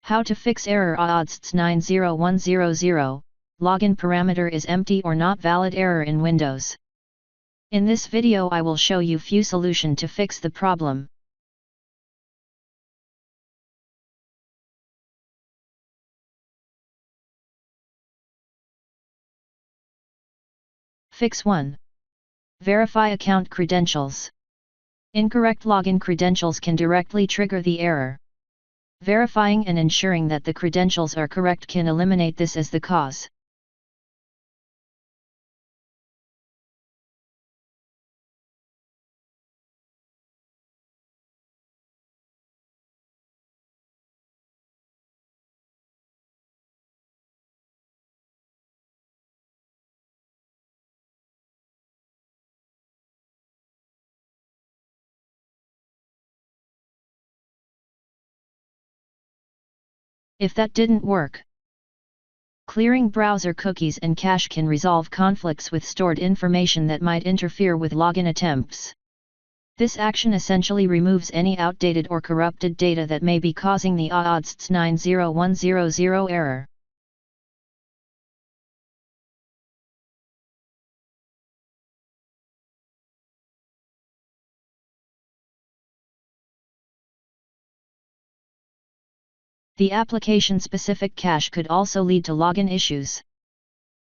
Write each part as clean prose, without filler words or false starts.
How to fix error AADSTS90100, login parameter is empty or not valid error in Windows. In this video I will show you few solution to fix the problem. Fix 1. Verify account credentials. Incorrect login credentials can directly trigger the error. Verifying and ensuring that the credentials are correct can eliminate this as the cause. If that didn't work, clearing browser cookies and cache can resolve conflicts with stored information that might interfere with login attempts. This action essentially removes any outdated or corrupted data that may be causing the AADSTS90100 error. The application-specific cache could also lead to login issues.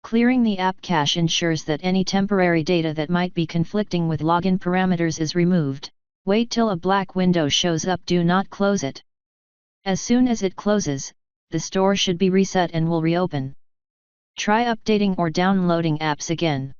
Clearing the app cache ensures that any temporary data that might be conflicting with login parameters is removed. Wait till a black window shows up. Do not close it. As soon as it closes, the store should be reset and will reopen. Try updating or downloading apps again.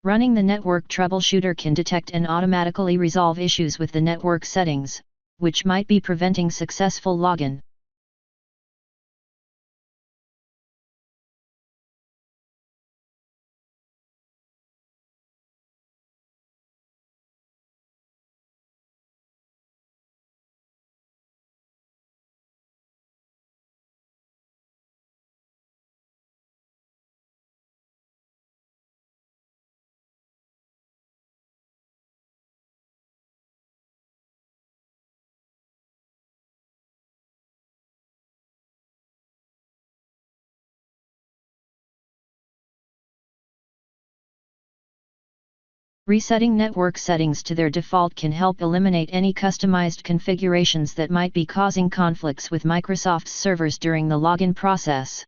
Running the network troubleshooter can detect and automatically resolve issues with the network settings, which might be preventing successful login. Resetting network settings to their default can help eliminate any customized configurations that might be causing conflicts with Microsoft's servers during the login process.